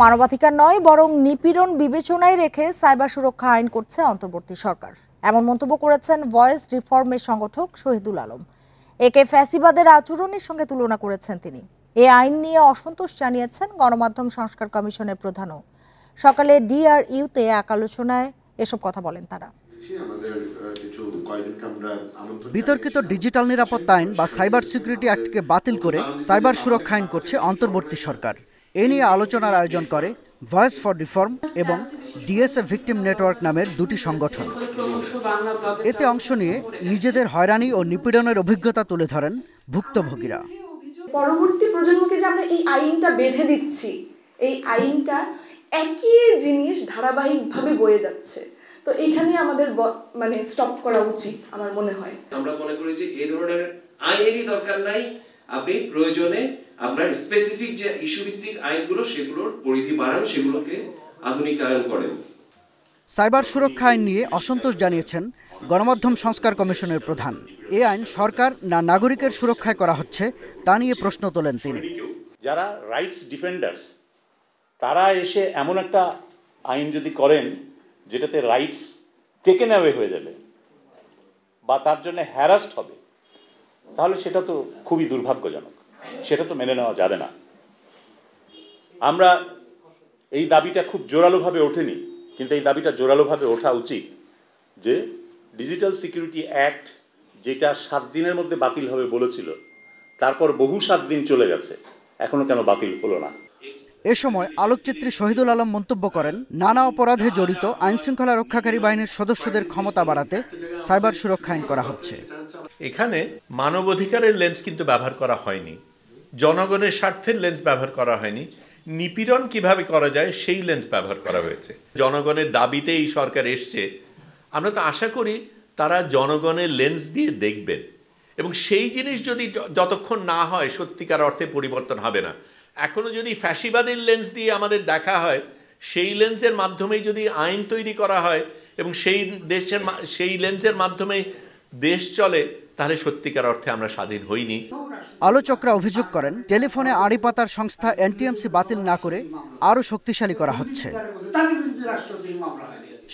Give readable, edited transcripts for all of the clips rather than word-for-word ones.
মানবাধিকার নয় বরং নিপীড়ন বিবেচনায় রেখে সাইবার সুরক্ষা আইন করছে অন্তর্বর্তী সরকার, এমন মন্তব্য করেছেন ভয়েস রিফর্মের সংগঠক শহীদুল আলম। একে ফ্যাসিবাদের আচরণের সঙ্গে তুলনা করেছেন তিনি। এই আইন নিয়ে অসন্তোষ জানিয়েছেন গণমাধ্যম সংস্কার কমিশনের প্রধানও। সকালে ডিআরইউতে এক আলোচনায় এসব কথা বলেন তারা। বিতর্কিত ডিজিটাল নিরাপত্তা আইন বা সাইবার সিকিউরিটি অ্যাক্টকে বাতিল করে সাইবার সুরক্ষা আইন করছে অন্তর্বর্তী সরকার। এ নিয়ে আলোচনার আয়োজন করে ভয়েস ফর রিফর্ম এবং ডিএসএ ভিকটিম নেটওয়ার্ক নামের দুটি সংগঠন। এতে অংশ নিয়ে নিজেদের হয়রানি ও নিপীড়নের অভিজ্ঞতা তুলে ধরেন ভুক্তভোগীরা। পরবর্তী প্রজন্মকে যে আমরা এই আইনটা বেঁধে দিচ্ছি, এই আইনটা একই জিনিস ধারাবাহিকভাবে বয়ে যাচ্ছে, তো এখানে আমাদের স্টপ করা উচিত আমার মনে হয়। আমরা মনে করি যে এই ধরনের আইনেরই দরকার নাই, আপনি প্রয়োজনে আপনার স্পেসিফিক যে ইস্যু ভিত্তিক আইনগুলো সেগুলোর পরিধি বাড়ান, সেগুলোকে আধুনিকায়ন করেন। সাইবার সুরক্ষা আইন নিয়ে অসন্তোষ জানিয়েছেন গণমাধ্যম সংস্কার কমিশনের প্রধান। এই আইন সরকার না নাগরিকের সুরক্ষায় করা হচ্ছে তা নিয়ে প্রশ্ন তোলেন তিনি। যারা রাইটস ডিফেন্ডার্স তারা এসে এমন একটা আইন যদি করেন যেটাতে রাইটস টেকেন অ্যাওয়ে হয়ে যাবে বা তার জন্য হ্যারাস্ট হবে, তাহলে সেটা তো খুবই দুর্ভাগ্যজনক, সেটা তো মেনে নেওয়া যাবে না। আমরা এই দাবিটা খুব জোরালোভাবে ওঠেনি, কিন্তু এই দাবিটা জোরালোভাবে ওঠা উচিত যে ডিজিটাল সিকিউরিটি অ্যাক্ট যেটা 7 দিনের মধ্যে বাতিল হবে বলেছিল, তারপর বহু 7 দিন চলে গেছে, এখনো কেন বাতিল হলো না। এ সময় আলোকচিত্রী শহীদুল আলম মন্তব্য করেন, নানা অপরাধে জড়িত আইনশৃঙ্খলা রক্ষাকারী বাহিনীর সদস্যদের ক্ষমতা বাড়াতে সাইবার সুরক্ষা আইন করা হচ্ছে। এখানে মানবাধিকারের লেন্স কিন্তু ব্যবহার করা হয়নি, জনগণের স্বার্থের লেন্স ব্যবহার করা হয়নি, নিপীড়ন কিভাবে করা যায় সেই লেন্স ব্যবহার করা হয়েছে। জনগণের দাবিতে এই সরকার এসছে, আমরা তো আশা করি তারা জনগণের লেন্স দিয়ে দেখবেন, এবং সেই জিনিস যদি যতক্ষণ না হয় সত্যিকার অর্থে পরিবর্তন হবে না। এখনো যদি ফ্যাসিবাদের লেন্স দিয়ে আমাদের দেখা হয়, সেই লেন্সের মাধ্যমেই যদি আইন তৈরি করা হয় এবং সেই লেন্সের মাধ্যমেই দেশ চলে, তাহলে সত্যিকার অর্থে আমরা স্বাধীন হইনি। আলোচকরা অভিযোগ করেন, টেলিফোনে আড়ি পাতার সংস্থা এনটিএমসি বাতিল না করে আরও শক্তিশালী করা হচ্ছে।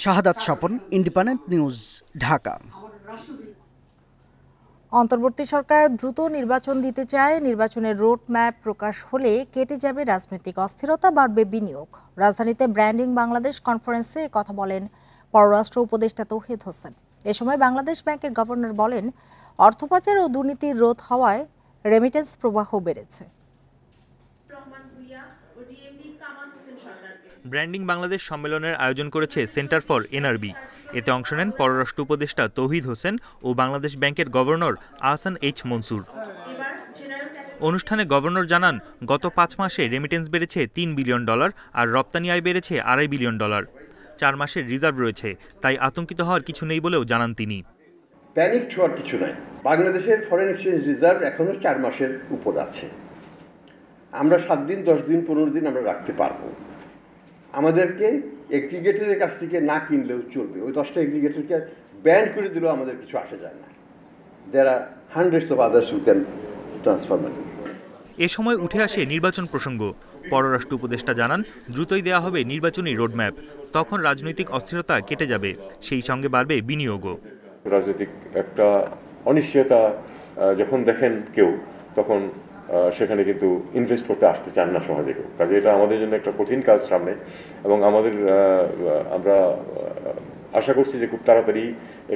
শাহাদাত স্বপন, ইন্ডিপেন্ডেন্ট নিউজ, ঢাকা। অন্তর্বর্তী সরকার দ্রুত নির্বাচন দিতে চায়। নির্বাচনের রোড ম্যাপ প্রকাশ হলে কেটে যাবে রাজনৈতিক অস্থিরতা, বাড়বে বিনিয়োগ। রাজধানীতে ব্র্যান্ডিং বাংলাদেশ কনফারেন্সে কথা বলেন পররাষ্ট্র উপদেষ্টা তৌহিদ হোসেন। এ সময় বাংলাদেশ ব্যাংকের গভর্নর বলেন, অর্থ পাচার ও দুর্নীতির রোধ হওয়ায় রেমিটেন্স প্রবাহ বেড়েছে। ব্র্যান্ডিং বাংলাদেশ সম্মেলনের আয়োজন করেছে সেন্টার ফর এনআরবি। এতে অংশ নেন পররাষ্ট্র উপদেষ্টা তৌহিদ হোসেন ও বাংলাদেশ ব্যাংকের গভর্নর আহসান এইচ মনসুর। অনুষ্ঠানে গভর্নর জানান, গত 5 মাসে রেমিটেন্স বেড়েছে $3 বিলিয়ন আর রপ্তানি আয় বেড়েছে $2.5 বিলিয়ন। 4 মাসের রিজার্ভ রয়েছে, তাই আতঙ্কিত হওয়ার কিছু নেই বলেও জানান তিনি। প্যানিক হওয়ার কিছু নাই। বাংলাদেশের ফরেন এক্সচেঞ্জ রিজার্ভ এখনো 4 মাসের উপর আছে। আমরা 7 দিন, 10 দিন, 15 দিন আমরা রাখতে পারবো। আমাদেরকে এগ্রিগেটরের কাছ থেকে না কিনলেও চলবে। ওই 10টা এগ্রিগেটরকে ব্যান করে দিলেও আমাদের কিছু আসে যায় না। There are hundreds of others who can transfer money. এ সময় উঠে আসে নির্বাচন প্রসঙ্গ। পররাষ্ট্র উপদেষ্টা জানান, দ্রুতই দেওয়া হবে নির্বাচনী রোডম্যাপ। তখন রাজনৈতিক অস্থিরতা কেটে যাবে, সেই সঙ্গে বাড়বে বিনিয়োগও। রাজনৈতিক একটা অনিশ্চয়তা যখন দেখেন কেউ, তখন সেখানে কিন্তু ইনভেস্ট করতে আসতে চান না সহজে কেউ। কাজে এটা আমাদের জন্য একটা কঠিন কাজ সামনে, এবং আমরা আশা করছি যে খুব তাড়াতাড়ি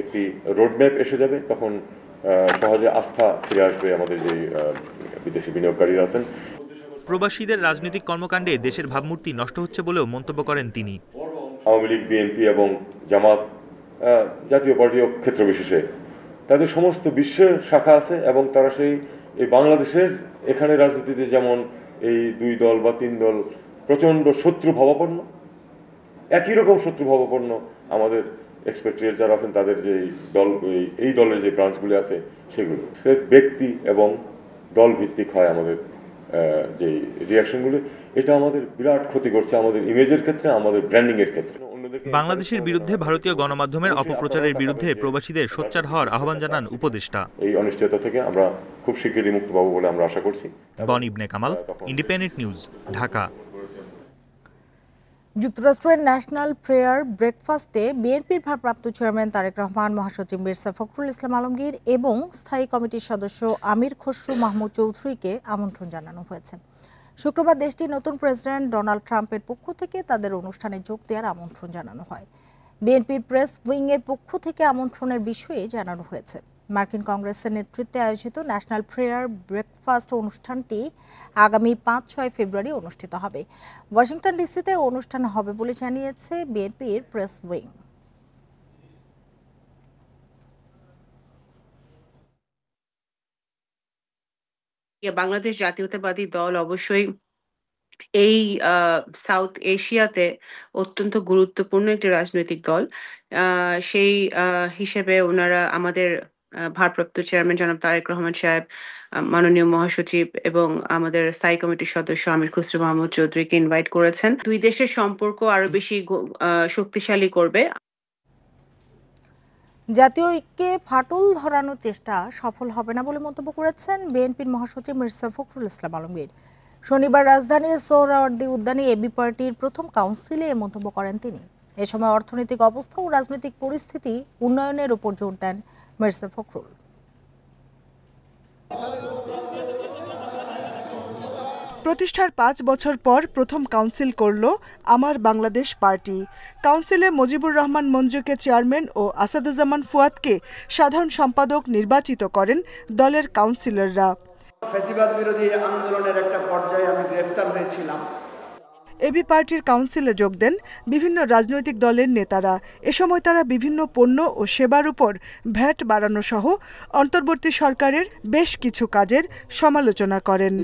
একটি রোডম্যাপ এসে যাবে, তখন সহজে আস্থা ফিরে আসবে আমাদের যে বিদেশি বিনিয়োগকারীরা আছেন। প্রবাসীদের রাজনৈতিক কর্মকাণ্ডে দেশের ভাবমূর্তি নষ্ট হচ্ছে বলেও মন্তব্য করেন তিনি। আওয়ামী লীগ, বিএনপি এবং জামাত, জাতীয় পার্টি ক্ষেত্র বিশেষে তাদের সমস্ত বিশ্বের শাখা আছে, এবং তারা এই বাংলাদেশের এখানে রাজনীতিতে যেমন এই 2 দল বা 3 দল প্রচণ্ড শত্রু ভাবাপন্ন, একই রকম শত্রু ভাবাপন্ন আমাদের এক্সপেক্টেড যারা আছেন তাদের যে দল, এই দলের যে ব্রাঞ্চগুলি আছে সেগুলো ব্যক্তি এবং দল ভিত্তিক হয় আমাদের যে রিয়াকশনগুলো। এটা আমাদের বিরাট ক্ষতি করছে আমাদের ইমেজের ক্ষেত্রে, আমাদের ব্র্যান্ডিংয়ের ক্ষেত্রে। বাংলাদেশের বিরুদ্ধে ভারতীয় গণমাধ্যমের অপপ্রচারের বিরুদ্ধে প্রবাসীদের সোচ্চার হওয়ার আহ্বান জানান উপদেষ্টা। এই অনিশ্চয়তা থেকে আমরা খুব শীঘ্রই মুক্ত পাবো বলে আমরা আশা করছি। বন ইবনে কামাল, ইন্ডিপেন্ডেন্ট নিউজ, ঢাকা। যুক্তরাষ্ট্রের ন্যাশনাল প্রেয়ার ব্রেকফাস্টে বিএনপির ভারপ্রাপ্ত চেয়ারম্যান তারেক রহমান, মহাসচিব মির্জা ফখরুল ইসলাম আলমগীর এবং স্থায়ী কমিটির সদস্য আমির খসরু মাহমুদ চৌধুরীকে আমন্ত্রণ জানানো হয়েছে। শুক্রবার দেশটির নতুন প্রেসিডেন্ট ডোনাল্ড ট্রাম্পের পক্ষ থেকে তাদের অনুষ্ঠানে যোগ দেওয়ার আমন্ত্রণ জানানো হয়। বিএনপির প্রেস উইংয়ের পক্ষ থেকে আমন্ত্রণের বিষয়ে জানানো হয়েছে। মার্কিন কংগ্রেসের নেতৃত্বে আয়োজিত ন্যাশনাল প্রেয়ার ব্রেকফাস্ট অনুষ্ঠানটি আগামী 5-6 ফেব্রুয়ারি অনুষ্ঠিত হবে। ওয়াশিংটন ডিসিতে অনুষ্ঠান হবে বলে জানিয়েছে বিএনপির প্রেস উইং। বাংলাদেশ জাতীয়তাবাদী দল অবশ্যই এই সাউথ এশিয়াতে অত্যন্ত গুরুত্বপূর্ণ একটি রাজনৈতিক দল। সেই হিসেবে ওনারা আমাদের ভারপ্রাপ্ত চেয়ারম্যান জনাব তারেক রহমান সাহেব, মাননীয় মহাসচিব এবং আমাদের স্থায়ী কমিটির সদস্য আমির খসরু মাহমুদ চৌধুরীকে ইনভাইট করেছেন। দুই দেশের সম্পর্ক আরো বেশি শক্তিশালী করবে। জাতীয় ঐক্যে ফাটল ধরানোর চেষ্টা সফল হবে না বলে মন্তব্য করেছেন বিএনপির মহাসচিব মির্জা ফখরুল ইসলাম আলমগীর। শনিবার রাজধানীর সোহরাওয়ার্দী উদ্যানে এবি পার্টির প্রথম কাউন্সিলে এ মন্তব্য করেন তিনি। এ সময় অর্থনৈতিক অবস্থা ও রাজনৈতিক পরিস্থিতি উন্নয়নের উপর জোর দেন মির্জা ফখরুল। প্রতিষ্ঠার 5 বছর পর প্রথম কাউন্সিল করল আমার বাংলাদেশ পার্টি। কাউন্সিলে মুজিবুর রহমান মঞ্জুকে চেয়ারম্যান ও আসাদুজ্জামান ফুয়াদকে সাধারণ সম্পাদক নির্বাচিত করেন দলের কাউন্সিলররা। ফ্যাসিবাদ বিরোধী আন্দোলনের একটা পর্যায়ে আমি গ্রেফতার হয়েছিলাম। এবি পার্টির কাউন্সিলে যোগ দেন বিভিন্ন রাজনৈতিক দলের নেতারা। এ সময় তারা বিভিন্ন পণ্য ও সেবার উপর ভ্যাট বাড়ানো সহ অন্তর্বর্তী সরকারের বেশ কিছু কাজের সমালোচনা করেন।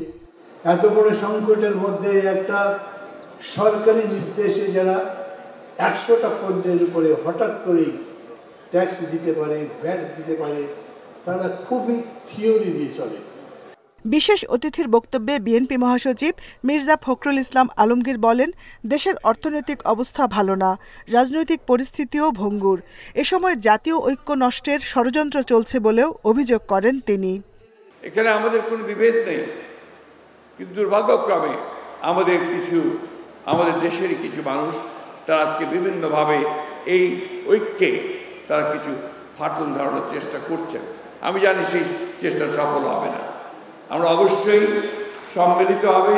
এত বড় সংকটের মধ্যে একটা সরকারি নির্দেশে যারা 100টা পণ্যের উপরে হঠাৎ করেই ট্যাক্স দিতে পারে, ভ্যাট দিতে পারে, তারা খুবই থিওরি দিয়ে চলে। বিশেষ অতিথির বক্তব্যে বিএনপি মহাসচিব মির্জা ফখরুল ইসলাম আলমগীর বলেন, দেশের অর্থনৈতিক অবস্থা ভালো না, রাজনৈতিক পরিস্থিতিও ভঙ্গুর। এ সময় জাতীয় ঐক্য নষ্টের ষড়যন্ত্র চলছে বলেও অভিযোগ করেন তিনি। এখানে আমাদের কোনো বিভেদ নেই, কিন্তু দুর্ভাগ্যক্রমে আমাদের দেশেরই কিছু মানুষ তারা আজকে বিভিন্নভাবে এই ঐক্যে তারা কিছু ফাটল ধরানোর চেষ্টা করছেন। আমি জানি সেই চেষ্টা সফল হবে না। আমরা অবশ্যই সম্মিলিতভাবে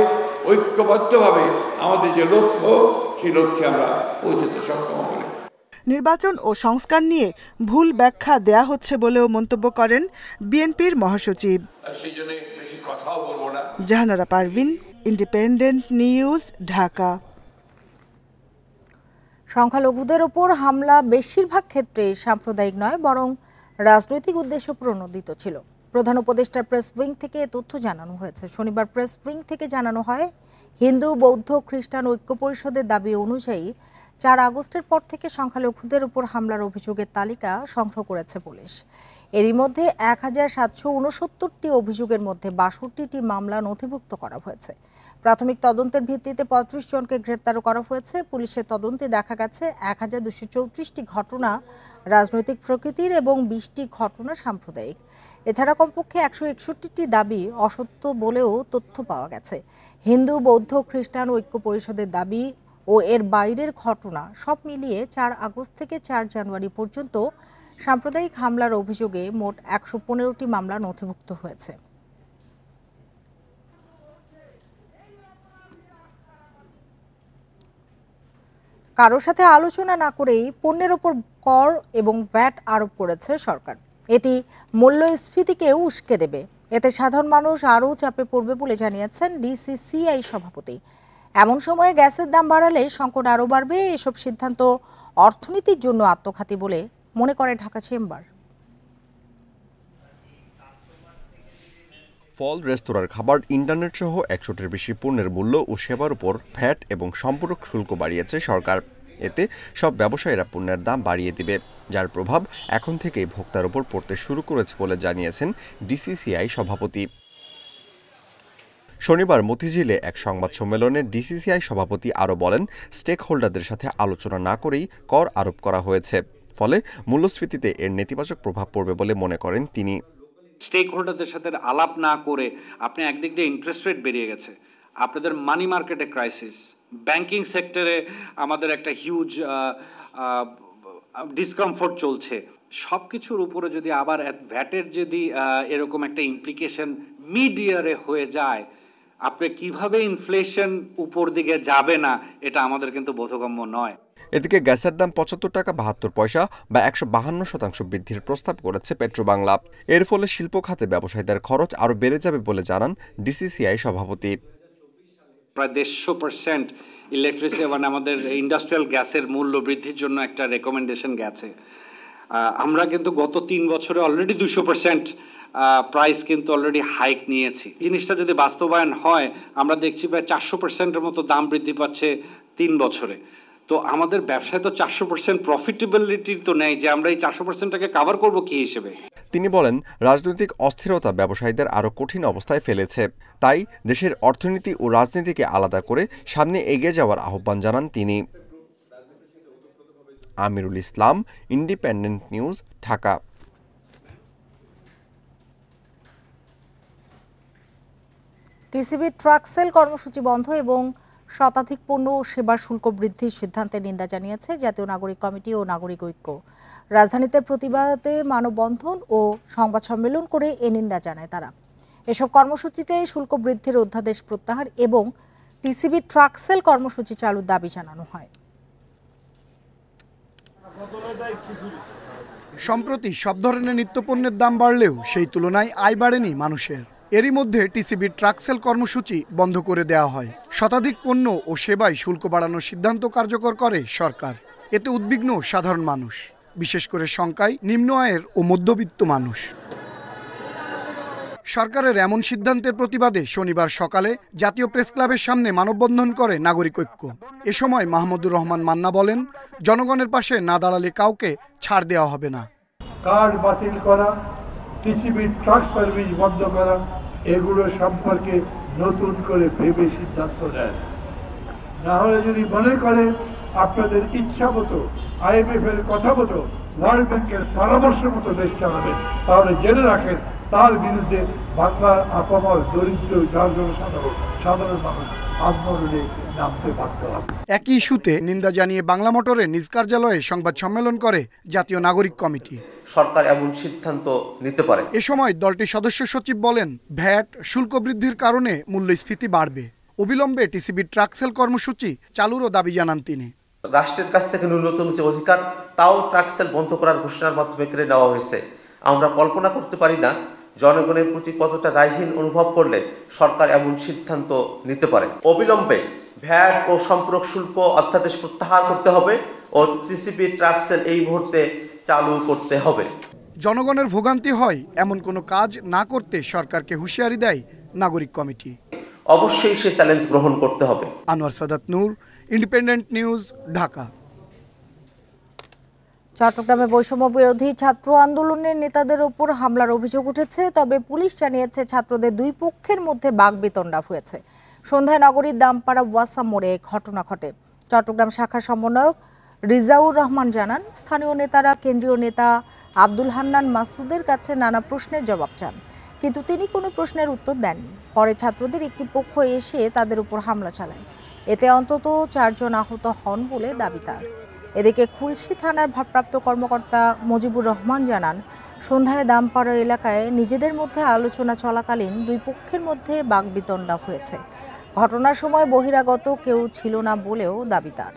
ঐক্যবদ্ধভাবে আমাদের যে লক্ষ্য, সেই লক্ষ্যে আমরা পৌঁছতে সক্ষম হব। নির্বাচন ও সংস্কার নিয়ে ভুল ব্যাখ্যা দেয়া হচ্ছে বলেও মন্তব্য করেন বিএনপির মহাসচিব। সেই জন্য বেশি কথাও বলবো না। Jahanara Parvin, independent news, Dhaka. সংখ্যালঘুদের ওপর হামলা বেশিরভাগ ক্ষেত্রে সাম্প্রদায়িক নয়, বরং রাজনৈতিক উদ্দেশ্য প্রণোদিত ছিল। প্রধান উপদেষ্টার প্রেস উইং থেকে এ তথ্য জানানো হয়েছে। শনিবার প্রেস উইং থেকে জানানো হয়, হিন্দু, বৌদ্ধ, খ্রিস্টান ঐক্য পরিষদের দাবি অনুযায়ী 4 আগস্টের পর থেকে সংখ্যালঘুদের উপর হামলার অভিযোগের তালিকা সংগ্রহ করেছে পুলিশ। এরই মধ্যে 1769টি অভিযোগের মধ্যে 62টি মামলা নথিভুক্ত করা হয়েছে। প্রাথমিক তদন্তের ভিত্তিতে 35 জনকে গ্রেপ্তারও করা হয়েছে। পুলিশের তদন্তে দেখা গেছে 1234টি ঘটনা রাজনৈতিক প্রকৃতির এবং 20টি ঘটনা সাম্প্রদায়িক। এছাড়া কমপক্ষে 161টি দাবি অসত্য বলেও তথ্য পাওয়া গেছে। হিন্দু, বৌদ্ধ, খ্রিস্টান ঐক্য পরিষদের দাবি ও এর বাইরের ঘটনা সব মিলিয়ে 4 আগস্ট থেকে 4 জানুয়ারি পর্যন্ত সাম্প্রদায়িক হামলার অভিযোগে মোট 115টি মামলা নথিভুক্ত হয়েছে। কারোর সাথে আলোচনা না করেই পণ্যের ওপর কর এবং ভ্যাট আরোপ করেছে সরকার। এটি মূল্যস্ফীতিকে উস্কে দেবে। এতে সাধারণ মানুষ আরও চাপে পড়বে বলে জানিয়েছেন ডিসিসিআই সভাপতি। এমন সময়ে গ্যাসের দাম বাড়ালে সংকট আরও বাড়বে। এসব সিদ্ধান্ত অর্থনীতির জন্য আত্মঘাতী বলে মনে করে ঢাকা চেম্বার। ফল, রেস্তোরাঁর খাবার, ইন্টারনেট সহ 100টির বেশি পণ্যের মূল্য ও সেবার উপর ভ্যাট এবং সম্পূরক শুল্ক বাড়িয়েছে সরকার। এতে সব ব্যবসায়ীরা পণ্যের দাম বাড়িয়ে দিবে, যার প্রভাব এখন থেকেই ভোক্তার উপর পড়তে শুরু করেছে বলে জানিয়েছেন ডিসিসিআই সভাপতি। শনিবার মতিঝিলে এক সংবাদ সম্মেলনে ডিসিসিআই সভাপতি আরও বলেন, স্টেক হোল্ডারদের সাথে আলোচনা না করেই কর আরোপ করা হয়েছে, ফলে মূল্যস্ফীতিতে এর নেতিবাচক প্রভাব পড়বে বলে মনে করেন তিনি। স্টেক হোল্ডারদের সাথে আলাপ না করে আপনি একদিক দিয়ে ইন্টারেস্ট রেট বেরিয়ে গেছে, আপনাদের মানি মার্কেটে ক্রাইসিস, ব্যাংকিং সেক্টরে আমাদের একটা হিউজ ডিসকমফোর্ট চলছে। সব কিছুর উপরে যদি আবার ভ্যাটের যদি এরকম একটা ইমপ্লিকেশন মিড ইয়ারে হয়ে যায়, আপনি কিভাবে ইনফ্লেশন উপর দিকে যাবে না, এটা আমাদের কিন্তু বোধগম্য নয়। এদিকে গ্যাসের দাম ৭৫ টাকা ৭২ পয়সা বা ১৫২% বৃদ্ধির প্রস্তাব করেছে পেট্রোবাংলা। এর ফলে শিল্প খাতে ব্যবসায়ীদের খরচ আরও বেড়ে যাবে বলে জানান ডিসিসিআই সভাপতি। প্রায় ১৫০% ইলেকট্রিসিটি মানে আমাদের ইন্ডাস্ট্রিয়াল গ্যাসের মূল্য বৃদ্ধির জন্য একটা রেকমেন্ডেশন গেছে। আমরা কিন্তু গত ৩ বছরে অলরেডি ২০০% প্রাইস কিন্তু অলরেডি হাইক নিয়েছি। জিনিসটা যদি বাস্তবায়ন হয়, আমরা দেখছি প্রায় ৪০০%-এর মতো দাম বৃদ্ধি পাচ্ছে ৩ বছরে। তো আমাদের ব্যবসায় তো ৪০০% প্রফিটেবিলিটি তো নেই, যে আমরা এই ৪০০%টাকে কাভার করব কি হিসেবে। তিনি বলেন, রাজনৈতিক অস্থিরতা ব্যবসায়ীদের আরও কঠিন অবস্থায় ফেলেছে। তাই দেশের অর্থনীতি ও রাজনীতিকে আলাদা করে সামনে এগিয়ে যাওয়ার আহ্বান জানান তিনি। Amirul Islam, Independent news, Dhaka. TCB truck sale কর্মসূচি বন্ধ এবং শতাধিক পণ্য ও সেবার শুল্ক বৃদ্ধির সিদ্ধান্তের নিন্দা জানিয়েছে জাতীয় নাগরিক কমিটি ও নাগরিক ঐক্য। রাজধানীতে প্রতিবাদে মানববন্ধন ও সংবাদ সম্মেলন করে এ নিন্দা জানায় তারা। এসব কর্মসূচিতে শুল্ক বৃদ্ধির অধ্যাদেশ প্রত্যাহার এবং টিসিবি ট্রাক সেল কর্মসূচি চালুর দাবি জানানো হয়। সম্প্রতি সব ধরনের নিত্যপণ্যের দাম বাড়লেও সেই তুলনায় আয় বাড়েনি মানুষের। এরই মধ্যে টিসিবির ট্রাক সেল কর্মসূচি বন্ধ করে দেওয়া হয়। শতাধিক পণ্য ও সেবায় শুল্ক বাড়ানোর সিদ্ধান্ত কার্যকর করে সরকার। এতে উদ্বিগ্ন সাধারণ মানুষ, বিশেষ করে শঙ্কায় নিম্ন আয়ের ও মধ্যবিত্ত মানুষ। সরকারের এমন সিদ্ধান্তের প্রতিবাদে শনিবার সকালে জাতীয় প্রেস ক্লাবের সামনে মানববন্ধন করে নাগরিক ঐক্য। এ সময় মাহমুদুর রহমান মান্না বলেন, জনগণের পাশে না দাঁড়ালে কাউকে ছাড় দেওয়া হবে না। কার্ড বাতিল করা, টিসিবির ট্রাক সার্ভিস বন্ধ করা, এগুলো সম্পর্কে নতুন করে ভেবে সিদ্ধান্ত নেন। না হলে যদি মনে করেন আপনাদের ইচ্ছা মতো, IMF এর কথা মতো, ওয়ার্ল্ড ব্যাংকের পরামর্শ মতো দেশ চালাবেন, তাহলে জেনে রাখেন তার বিরুদ্ধে বাংলার আপামর দরিদ্র সাধারণ মানুষ আন্দোলনে নামতে বাধ্য হবে। একই ইস্যুতে নিন্দা জানিয়ে বাংলা মোটরে নিজ কার্যালয়ে সংবাদ সম্মেলন করে জাতীয় নাগরিক কমিটি। সরকার এমন সিদ্ধান্ত নিতে পারে। এ সময় দলটির সদস্য সচিব বলেন, ভ্যাট শুল্ক বৃদ্ধির কারণে মূল্যস্ফীতি বাড়বে। অবিলম্বে টিসিবির ট্রাক সেল কর্মসূচি চালুরও দাবি জানান তিনি। রাষ্ট্রের কাছ থেকে ন্যূনতম যে অধিকার, তাও ট্রাক সেল বন্ধ করার ঘোষণার মাধ্যমে কেড়ে নেওয়া হয়েছে। আমরা কল্পনা করতে পারি না জনগণের প্রতি কতটা দায়হীন অনুভব করলে সরকার এমন সিদ্ধান্ত নিতে পারে। অবিলম্বে ভ্যাট ও সম্পূরক শুল্ক অধ্যাদেশ প্রত্যাহার করতে হবে ও টিসিবি ট্রাক সেল এই মুহূর্তে চালু করতে হবে। জনগণের ভোগান্তি হয় এমন কোনো কাজ না করতে সরকারকে হুঁশিয়ারি দেয় নাগরিক কমিটি। অবশ্যই সে চ্যালেঞ্জ গ্রহণ করতে হবে। আনোয়ার সাদাত নূর, ইন্ডিপেন্ডেন্ট নিউজ, ঢাকা। চট্টগ্রামে বৈষম্য বিরোধী ছাত্র আন্দোলনের নেতাদের উপর হামলার অভিযোগ উঠেছে। তবে পুলিশ জানিয়েছে ছাত্রদের দুই পক্ষের মধ্যে বাকবিতণ্ডা হয়েছে। সন্ধ্যায় নগরীর দামপাড়া ওয়াসা মোড়ে ঘটনা ঘটে। চট্টগ্রাম শাখা সমন্বয়ক রিজাউর রহমান জানান, স্থানীয় নেতারা কেন্দ্রীয় নেতা আব্দুল হান্নান মাসুদের কাছে নানা প্রশ্নের জবাব চান, কিন্তু তিনি কোনো প্রশ্নের উত্তর দেননি। পরে ছাত্রদের একটি পক্ষ এসে তাদের উপর হামলা চালায়। এতে অন্তত 4 জন আহত হন বলে দাবি তার। এদিকে খুলশী থানার ভারপ্রাপ্ত কর্মকর্তা মুজিবুর রহমান জানান, সন্ধ্যায় দামপাড়া এলাকায় নিজেদের মধ্যে আলোচনা চলাকালীন দুই পক্ষের মধ্যে বাকবিতণ্ডা হয়েছে। ঘটনার সময় বহিরাগত কেউ ছিল না বলেও দাবি তার।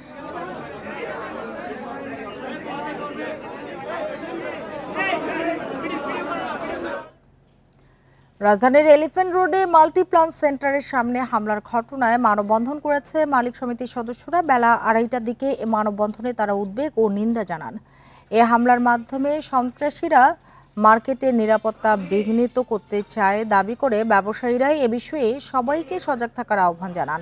রাজধানীর এলিফ্যান্ট রোডে মাল্টিপ্লান সেন্টারের সামনে হামলার ঘটনায় মানববন্ধন করেছে মালিক সমিতির সদস্যরা। বেলা 2:30টার দিকে এ মানববন্ধনে তারা উদ্বেগ ও নিন্দা জানান। এ হামলার মাধ্যমে সন্ত্রাসীরা মার্কেটের নিরাপত্তা বিঘ্নিত করতে চায় দাবি করে ব্যবসায়ীরা এ বিষয়ে সবাইকে সজাগ থাকার আহ্বান জানান।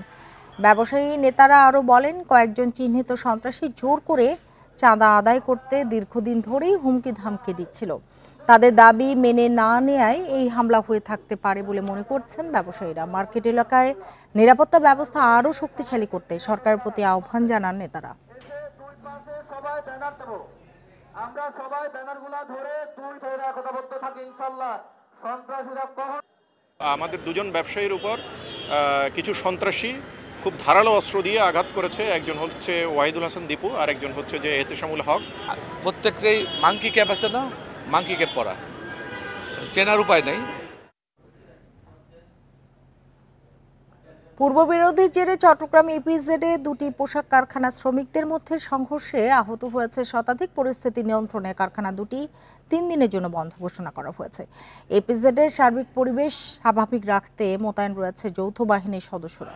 ব্যবসায়ী নেতারা আরও বলেন, কয়েকজন চিহ্নিত সন্ত্রাসী জোর করে চাঁদা আদায় করতে দীর্ঘদিন ধরেই হুমকি ধামকি দিচ্ছিল। তাদের দাবি মেনে না নেয়ায় এই হামলা হয়ে থাকতে পারে বলে মনে করছেন ব্যবসায়ীরা। মার্কেট এলাকায় নিরাপত্তা ব্যবস্থা আরও শক্তিশালী করতে সরকারের প্রতি আহ্বান জানান নেতারা। আমাদের দুজন ব্যবসায়ীর উপর কিছু সন্ত্রাসী খুব ধারালো অস্ত্র দিয়ে আঘাত করেছে। একজন হচ্ছে ওয়াহিদুল হাসান দীপু, আর একজন হচ্ছে যে এহতেশামুল হক। প্রত্যেকটাই মাংকি ক্যাপ আছে না, মাংকি ক্যাপ পরা, চেনার উপায় নেই। পূর্ববিরোধীর জেরে চট্টগ্রাম ইপিজেডে দুটি পোশাক কারখানা শ্রমিকদের মধ্যে সংঘর্ষে আহত হয়েছে শতাধিক। পরিস্থিতি নিয়ন্ত্রণে কারখানা দুটি 3 দিনের জন্য বন্ধ ঘোষণা করা হয়েছে। ইপিজেডের সার্বিক পরিবেশ স্বাভাবিক রাখতে মোতায়েন রয়েছে যৌথ বাহিনীর সদস্যরা।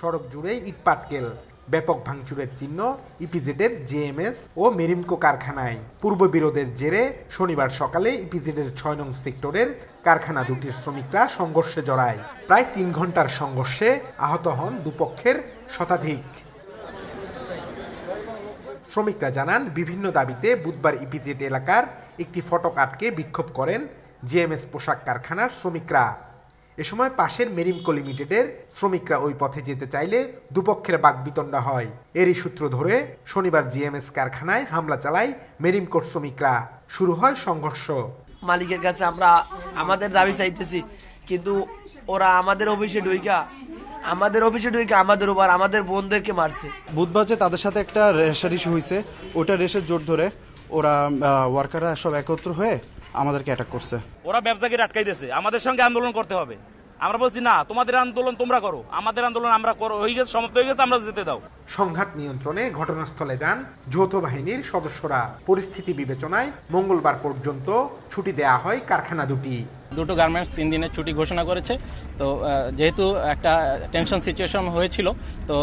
সড়ক জুড়ে ইটপাটকেল, ব্যাপক ভাঙচুরের চিহ্ন ইপিজেডের জেএমএস ও মেরিমকো কারখানায়। পূর্ববিরোধের জেরে শনিবার সকালে ইপিজেডের 6 নং সেক্টরের কারখানা দুটির শ্রমিকরা সংঘর্ষে জড়ায়। প্রায় 3 ঘন্টার সংঘর্ষে আহত হন দুপক্ষের শতাধিক। শ্রমিকরা জানান, বিভিন্ন দাবিতে বুধবার ইপিজেড এলাকার একটি ফটক আটকে বিক্ষোভ করেন জেএমএস পোশাক কারখানার শ্রমিকরা। এ সময় পাশের মেরিমকো লিমিটেডের শ্রমিকরা ওই পথে যেতে চাইলে দুপক্ষের বাকবিতণ্ডা হয়। এরই সূত্র ধরে শনিবার জিএমএস কারখানায় হামলা চালায় মেরিমকোর শ্রমিকরা। শুরু হয় সংঘর্ষ। মালিকের কাছে আমরা আমাদের দাবি চাইতেছি, কিন্তু ওরা আমাদের অফিসে ঢুইকা আমাদের উপর আমাদের বোনদেরকে মারছে। বুধবার যে তাদের সাথে একটা রেশারেশি হয়েছে, ওটা রেশের জোর ধরে ওরা ওয়ার্কাররা সব একত্র হয়ে আমাদেরকে অ্যাটাক করছে। ওরা ব্যবসাকে আটকাই দিয়েছে, আমাদের সঙ্গে আন্দোলন করতে হবে। আমরা বলছি না, তোমাদের আন্দোলন তোমরা করো, আমাদের আন্দোলন আমরা করো, হয়ে গেছে, সমাপ্ত হয়ে গেছে, আমরা যেতে দাও। সংঘাত নিয়ন্ত্রণে ঘটনাস্থলে যান যৌথ বাহিনীর সদস্যরা। পরিস্থিতি বিবেচনায় মঙ্গলবার পর্যন্ত ছুটি দেয়া হয় কারখানা দুটি। দুটো গার্মেন্টস 3 দিনের ছুটি ঘোষণা করেছে। তো যেহেতু একটা টেনশন সিচুয়েশন হয়েছিল, তো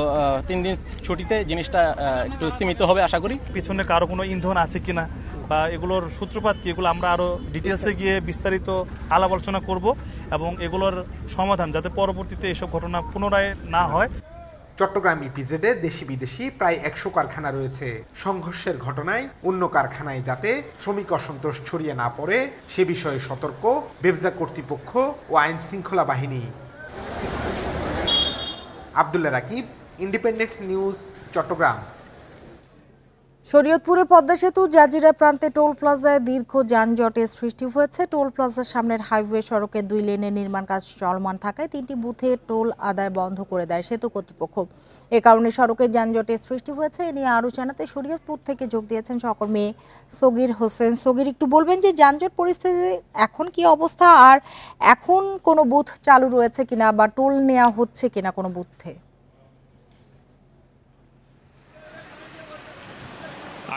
3 দিন ছুটিতে জিনিসটা একটু স্তীমিত হবে আশা করি। পিছনে কারো কোনো ইন্ধন আছে কিনা বা এগুলোর সূত্রপাত কি, এগুলো আমরা আরো ডিটেলসে গিয়ে বিস্তারিত আলাপ আলোচনা করব এবং এগুলোর সমাধান যাতে পরবর্তীতে এসব ঘটনা পুনরায় না হয়। চট্টগ্রাম ইপিজেডে দেশি বিদেশি প্রায় 100 কারখানা রয়েছে। সংঘর্ষের ঘটনায় অন্য কারখানায় যাতে শ্রমিক অসন্তোষ ছড়িয়ে না পড়ে সে বিষয়ে সতর্ক বেবজা কর্তৃপক্ষ ও আইন শৃঙ্খলা বাহিনী। Abdullah Rakib, Independent News, Chattogram. শরীয়তপুরে পদ্মা সেতু জাজিরা প্রান্তে টোল প্লাজায় দীর্ঘ যানজটের সৃষ্টি হয়েছে। টোল প্লাজার সামনের হাইওয়ে সড়কে 2 লেনে নির্মাণ কাজ চলমান থাকায় 3টি বুথে টোল আদায় বন্ধ করে দেয় সেতু কর্তৃপক্ষ। এ কারণে সড়কে যানজটের সৃষ্টি হয়েছে। এ নিয়ে আরও জানাতে শরীয়তপুর থেকে যোগ দিয়েছেন সহকর্মী সগির হোসেন। সগির, একটু বলবেন যে যানজট পরিস্থিতি এখন কি অবস্থা, আর এখন কোনো বুথ চালু রয়েছে কিনা বা টোল নেওয়া হচ্ছে কিনা কোনো বুথে?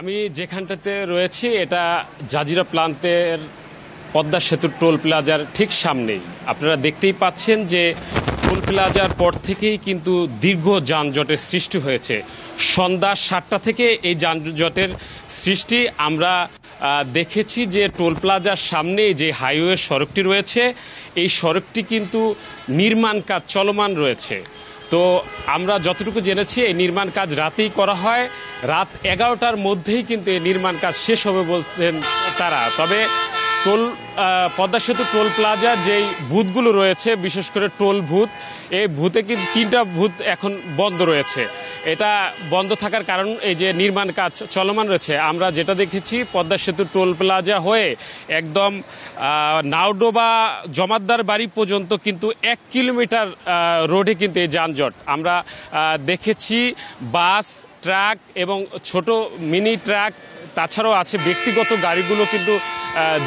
আমি যেখানটাতে রয়েছি এটা জাজিরা প্লান্তের পদ্মা সেতুর টোল প্লাজার ঠিক সামনেই। আপনারা দেখতেই পাচ্ছেন যে টোল প্লাজার পর থেকেই কিন্তু দীর্ঘ যানজটের সৃষ্টি হয়েছে। সন্ধ্যা 7টা থেকে এই যানজটের সৃষ্টি আমরা দেখেছি যে টোল প্লাজার সামনে যে হাইওয়ে সড়কটি রয়েছে, এই সড়কটি কিন্তু নির্মাণ কাজ চলমান রয়েছে। তো আমরা যতটুকু জেনেছি এই নির্মাণ কাজ রাতেই করা হয়, রাত 11টার মধ্যেই কিন্তু এই নির্মাণ কাজ শেষ হবে বলছেন তারা। তবে পদ্মা সেতু টোল প্লাজা যেই বুথগুলো রয়েছে, বিশেষ করে টোল বুথ, এই বুথে কিন্তু 3টা বুথ এখন বন্ধ রয়েছে। এটা বন্ধ থাকার কারণ এই যে নির্মাণ কাজ চলমান রয়েছে। আমরা যেটা দেখেছি পদ্মা সেতু টোল প্লাজা হয়ে একদম নাওডোবা জমাদ্দার বাড়ি পর্যন্ত কিন্তু 1 কিলোমিটার রোডে কিন্তু এই যানজট আমরা দেখেছি। বাস, ট্রাক এবং ছোট মিনি ট্রাক, তাছাড়াও আছে ব্যক্তিগত গাড়িগুলো কিন্তু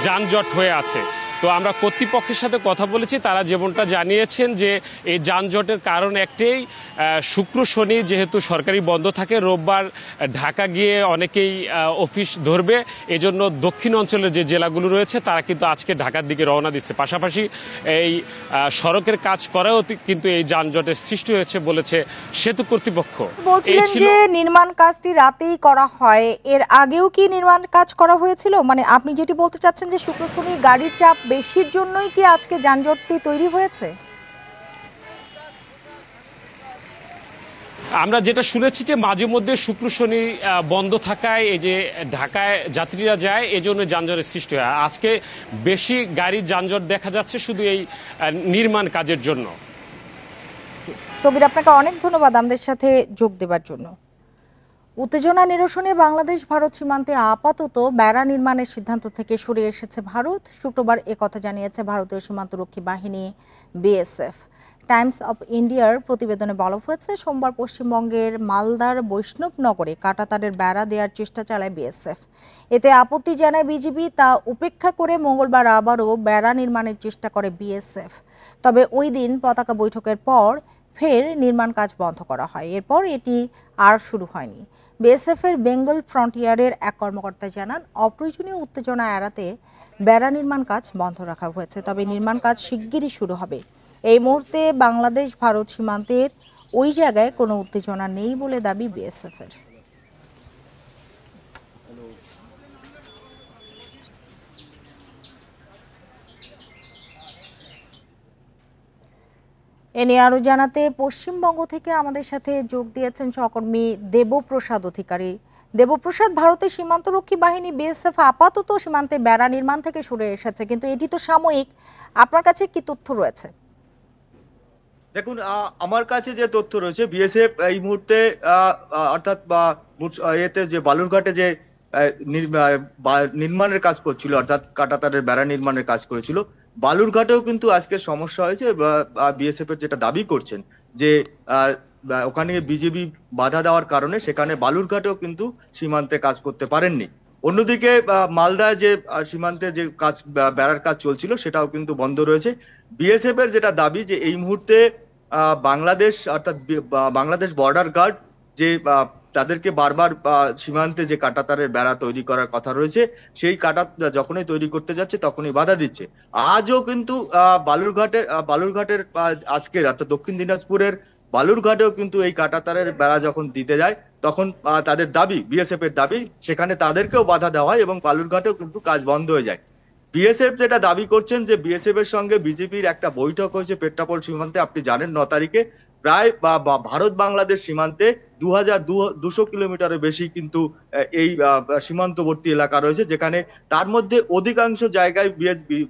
যানজট হয়ে আছে। তো আমরা কর্তৃপক্ষের সাথে কথা বলেছি, তারা যেমনটা জানিয়েছেন যে এই যানজটের কারণ একটাই, শুক্র শনি যেহেতু সরকারি বন্ধ থাকে, রোববার ঢাকা গিয়ে অনেকেই অফিস ধরবে, এজন্য দক্ষিণ অঞ্চলের যে জেলাগুলো রয়েছে তারা কিন্তু আজকে ঢাকার দিকে রওনা দিচ্ছে। পাশাপাশি এই সড়কের কাজ করেও কিন্তু এই যানজটের সৃষ্টি হয়েছে বলেছে সেতু কর্তৃপক্ষ। বলছিলেন যে নির্মাণ কাজটি রাতেই করা হয়, এর আগেও কি নির্মাণ কাজ করা হয়েছিল? মানে আপনি যেটি বলতে চাচ্ছেন যে শুক্র শনি গাড়ির চাপ বেশির জন্যই কি আজকে যানজটটি তৈরি হয়েছে? আমরা যেটা শুনেছি যে মাঝে মধ্যে শুক্র শনি বন্ধ থাকায় এই যে ঢাকায় যাত্রীরা যায়, এজন্য যানজটের সৃষ্টি হয়। আজকে বেশি গাড়ির যানজট দেখা যাচ্ছে শুধু এই নির্মাণ কাজের জন্য। সগির, আপনাকে অনেক ধন্যবাদ আমাদের সাথে যোগ দেওয়ার জন্য। উত্তেজনা নিরসনে বাংলাদেশ ভারত সীমান্তে আপাতত বেড়া নির্মাণের সিদ্ধান্ত থেকে সরে এসেছে ভারত। শুক্রবার একথা জানিয়েছে ভারতীয় সীমান্তরক্ষী বাহিনী বিএসএফ। টাইমস অফ ইন্ডিয়ার প্রতিবেদনে বলা হয়েছে, সোমবার পশ্চিমবঙ্গের মালদার বৈষ্ণবনগরে কাঁটাতারের বেড়া দেওয়ার চেষ্টা চালায় বিএসএফ। এতে আপত্তি জানায় বিজিবি, তা উপেক্ষা করে মঙ্গলবার আবারও বেড়া নির্মাণের চেষ্টা করে বিএসএফ। তবে ওই দিন পতাকা বৈঠকের পর ফের নির্মাণ কাজ বন্ধ করা হয়। এরপর এটি আর শুরু হয়নি। বিএসএফ এর বেঙ্গল ফ্রন্টিয়ারের এক কর্মকর্তা জানান, অপ্রয়োজনীয় উত্তেজনা এড়াতে বেড়া নির্মাণ কাজ বন্ধ রাখা হয়েছে, তবে নির্মাণ কাজ শিগগিরই শুরু হবে। এই মুহূর্তে বাংলাদেশ ভারত সীমান্তের ওই জায়গায় কোনো উত্তেজনা নেই বলে দাবি বিএসএফ এর। এ নিয়ে আরো জানাতে পশ্চিমবঙ্গ থেকে আমাদের সাথে যোগ দিয়েছেন সহকর্মী দেবপ্রসাদ অধিকারী। দেবপ্রসাদ, ভারতের সীমান্তরক্ষী বাহিনী বিএসএফ আপাতত সীমান্তে বেড়া নির্মাণ থেকে সরে এসেছে, কিন্তু এটি তো সাময়িক। আপনার কাছে কি তথ্য রয়েছে? দেখুন, আমার কাছে যে তথ্য রয়েছে, বিএসএফ এই মুহূর্তে অর্থাৎ এতে যে বালুরঘাটে যে নির্মাণের কাজ করছিল, অর্থাৎ কাঁটাতারের বেড়া নির্মাণের কাজ করেছিল, বালুরঘাটেও কিন্তু আজকে সমস্যা হয়েছে। বিএসএফ এর যেটা দাবি করছেন যে ওখানে বিজেপি বাধা দেওয়ার কারণে সেখানে বালুরঘাটেও কিন্তু সীমান্তে কাজ করতে পারেননি। অন্যদিকে মালদায় যে সীমান্তে যে কাজ বেড়ার কাজ চলছিল সেটাও কিন্তু বন্ধ রয়েছে। বিএসএফ এর যেটা দাবি যে এই মুহূর্তে বাংলাদেশ অর্থাৎ বাংলাদেশ বর্ডার গার্ড যে তাদেরকে বারবার সীমান্তে যে কাঁটাতারের বেড়া তৈরি করার কথা রয়েছে, সেই কাঁটা যখনই তৈরি করতে যাচ্ছে তখনই বাধা দিচ্ছে। আজও কিন্তু বালুরঘাটের আজকের অর্থাৎ দক্ষিণ দিনাজপুরের বালুরঘাটেও কিন্তু এই কাঁটাতারের বেড়া যখন দিতে যায় তখন তাদের দাবি, বিএসএফ এর দাবি, সেখানে তাদেরকেও বাধা দেওয়া হয় এবং বালুরঘাটেও কিন্তু কাজ বন্ধ হয়ে যায়। বিএসএফ যেটা দাবি করছেন যে বিএসএফ এর সঙ্গে বিজেপির একটা বৈঠক হয়েছে পেট্রাপোল সীমান্তে, আপনি জানেন 9 তারিখে। প্রায় ভারত বাংলাদেশ সীমান্তে 2200 কিলোমিটারের বেশি কিন্তু এই সীমান্তবর্তী এলাকা রয়েছে, যেখানে তার মধ্যে অধিকাংশ জায়গায়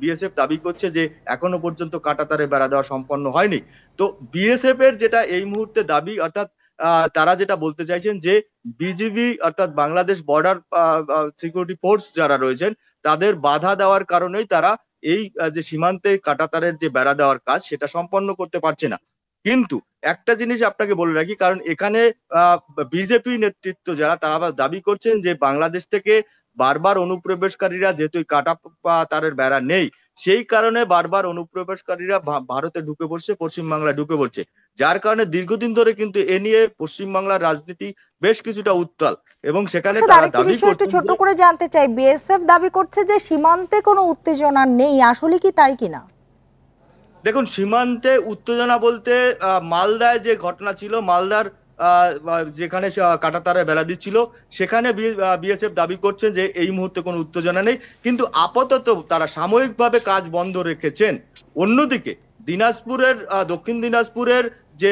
বিএসএফ দাবি করছে যে এখনো পর্যন্ত কাঁটাতারে বেড়া দেওয়া সম্পন্ন হয়নি। তো বিএসএফ এর যেটা এই মুহূর্তে দাবি, অর্থাৎ তারা যেটা বলতে চাইছেন যে বিজিবি অর্থাৎ বাংলাদেশ বর্ডার সিকিউরিটি ফোর্স যারা রয়েছেন তাদের বাধা দেওয়ার কারণেই তারা এই যে সীমান্তে কাঁটাতারের যে বেড়া দেওয়ার কাজ সেটা সম্পন্ন করতে পারছে না। কিন্তু একটা জিনিস আপনাকে বলে রাখি, কারণ এখানে বিজেপি নেতৃত্ব যারা তারা দাবি করছেন যে বাংলাদেশ থেকে বারবার অনুপ্রবেশকারীরা, যেহেতু তারের বেড়া নেই, সেই কারণে বারবার অনুপ্রবেশকারীরা ভারতে ঢুকে পড়ছে, পশ্চিমবাংলায় ঢুকে পড়ছে, যার কারণে দীর্ঘদিন ধরে কিন্তু এ নিয়ে পশ্চিমবাংলার রাজনীতি বেশ কিছুটা উত্তাল। এবং সেখানে একটু ছোট করে জানতে চাই, বিএসএফ দাবি করছে যে সীমান্তে কোনো উত্তেজনা নেই, আসলে কি তাই কিনা? দেখুন, সীমান্তে উত্তেজনা বলতে মালদায় যে ঘটনা ছিল, মালদার যেখানে কাঁটাতারে বেড়া দিচ্ছিল সেখানে বিএসএফ দাবি করছেন যে এই মুহূর্তে কোনো উত্তেজনা নেই, কিন্তু আপাতত তারা সাময়িকভাবে কাজ বন্ধ রেখেছেন। অন্যদিকে দিনাজপুরের দক্ষিণ দিনাজপুরের যে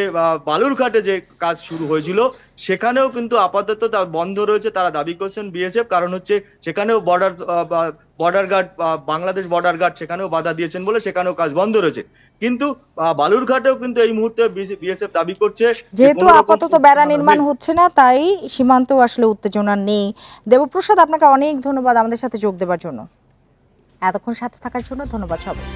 বালুরঘাটে যে কাজ শুরু হয়েছিল সেখানেও কিন্তু আপাতত বন্ধ রয়েছে, তারা দাবি করছেন বিএসএফ। কারণ হচ্ছে সেখানেও border guard, Bangladesh border guard সেখানেও বাধা দিয়েছেন বলে সেখানেও কাজ বন্ধ রয়েছে। কিন্তু বালুরঘাটেও কিন্তু এই মুহূর্তে বিএসএফ দাবি করছে যেহেতু আপাতত বেড়া নির্মাণ হচ্ছে না তাই সীমান্তেও আসলে উত্তেজনা নেই। দেবপ্রসাদ, আপনাকে অনেক ধন্যবাদ আমাদের সাথে যোগ দেওয়ার জন্য। এতক্ষণ সাথে থাকার জন্য ধন্যবাদ সবাই।